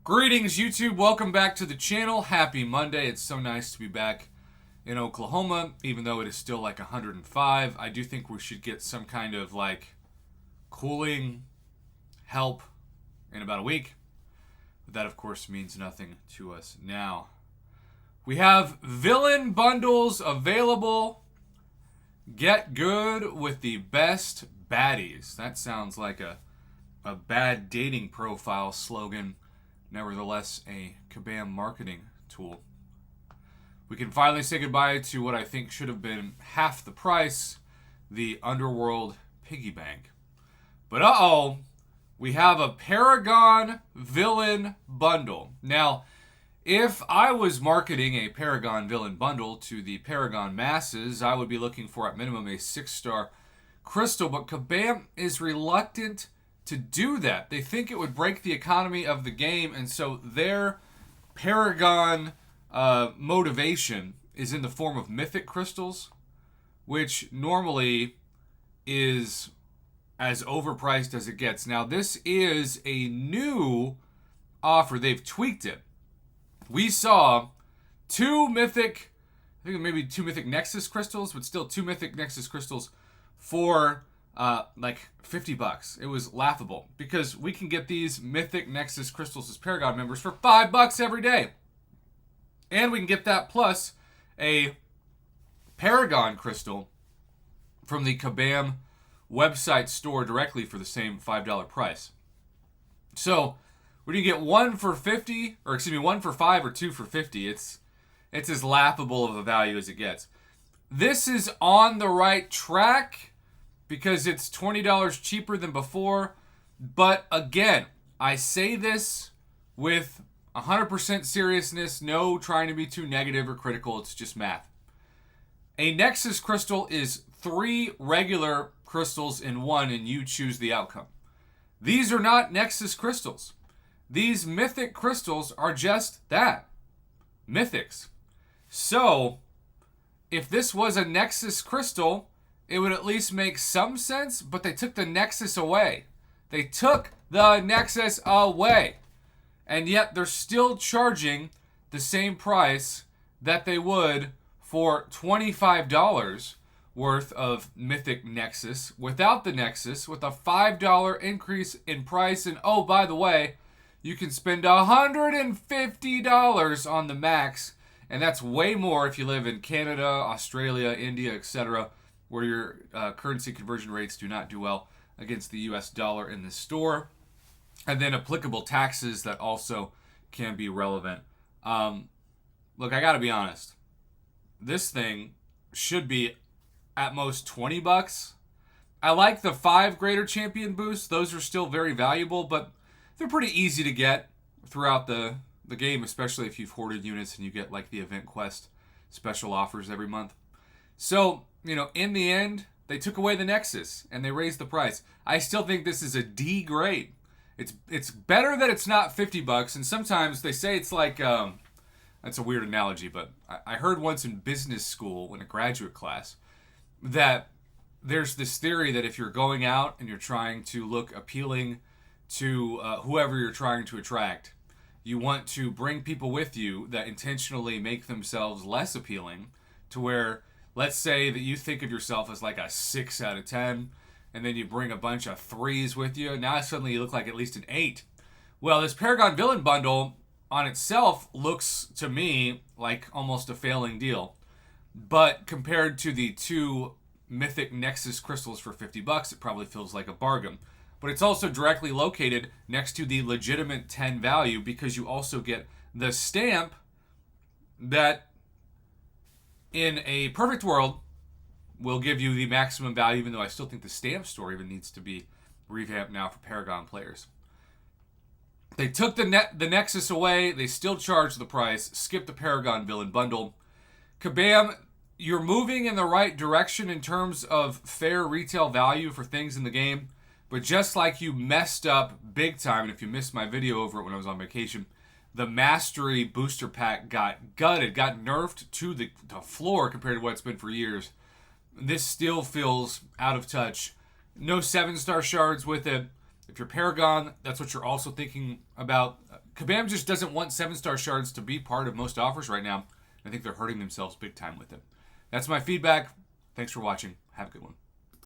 Greetings, YouTube. Welcome back to the channel. Happy Monday. It's so nice to be back in Oklahoma, even though it is still like 105. I do think we should get some kind of like cooling help in about a week. But that, of course, means nothing to us now. We have villain bundles available. Get good with the best baddies. That sounds like a bad dating profile slogan. Nevertheless, a Kabam marketing tool. We can finally say goodbye to what I think should have been half the price, the Underworld Piggy Bank. But we have a Paragon Villain Bundle. Now, if I was marketing a Paragon Villain Bundle to the Paragon masses, I would be looking for at minimum a 6-star crystal, but Kabam is reluctant to do that. They think it would break the economy of the game, and so their Paragon motivation is in the form of mythic crystals, which normally is as overpriced as it gets. Now, this is a new offer. They've tweaked it. We saw two mythic Nexus crystals, but still two mythic Nexus crystals for like $50. It was laughable because we can get these mythic Nexus crystals as Paragon members for $5 every day. And we can get that plus a Paragon crystal from the Kabam website store directly for the same $5 price. So when you get one for $5 or two for $50, it's as laughable of a value as it gets. This is on the right track because it's $20 cheaper than before. But again, I say this with 100% seriousness, no trying to be too negative or critical. It's just math. A Nexus crystal is 3 regular crystals in one, and you choose the outcome. These are not Nexus crystals. These mythic crystals are just that, mythics. So, if this was a Nexus crystal, it would at least make some sense, but they took the Nexus away. They took the Nexus away. And yet they're still charging the same price that they would for $25 worth of Mythic Nexus without the Nexus, with a $5 increase in price. And oh, by the way, you can spend $150 on the max, and that's way more if you live in Canada, Australia, India, etc., where your currency conversion rates do not do well against the US dollar in the store. And then applicable taxes that also can be relevant. Look, I gotta be honest. This thing should be at most $20. I like the 5 greater champion boosts. Those are still very valuable, but they're pretty easy to get throughout the game, especially if you've hoarded units and you get like the event quest special offers every month. So, in the end, they took away the Nexus and they raised the price. I still think this is a D grade. It's better that it's not $50, and sometimes they say it's like, that's a weird analogy, but I heard once in business school, in a graduate class, that there's this theory that if you're going out and you're trying to look appealing to whoever you're trying to attract, you want to bring people with you that intentionally make themselves less appealing, to where, let's say that you think of yourself as like a 6 out of 10, and then you bring a bunch of 3s with you. Now suddenly you look like at least an 8. Well, this Paragon Villain Bundle on itself looks to me like almost a failing deal. But compared to the 2 Mythic Nexus crystals for $50, it probably feels like a bargain. But it's also directly located next to the legitimate 10 value, because you also get the stamp that, in a perfect world, will give you the maximum value, even though I still think the stamp store even needs to be revamped now for Paragon players. They took the Nexus away. They still charge the price. Skip the Paragon Villain Bundle. Kabam, you're moving in the right direction in terms of fair retail value for things in the game, but just like you messed up big time, and if you missed my video over it when I was on vacation, the Mastery Booster Pack got gutted, got nerfed to the floor compared to what it's been for years. This still feels out of touch. No 7-star shards with it. If you're Paragon, that's what you're also thinking about Kabam just doesn't want 7-star shards to be part of most offers right now. I think they're hurting themselves big time with it. That's my feedback. Thanks for watching. Have a good one.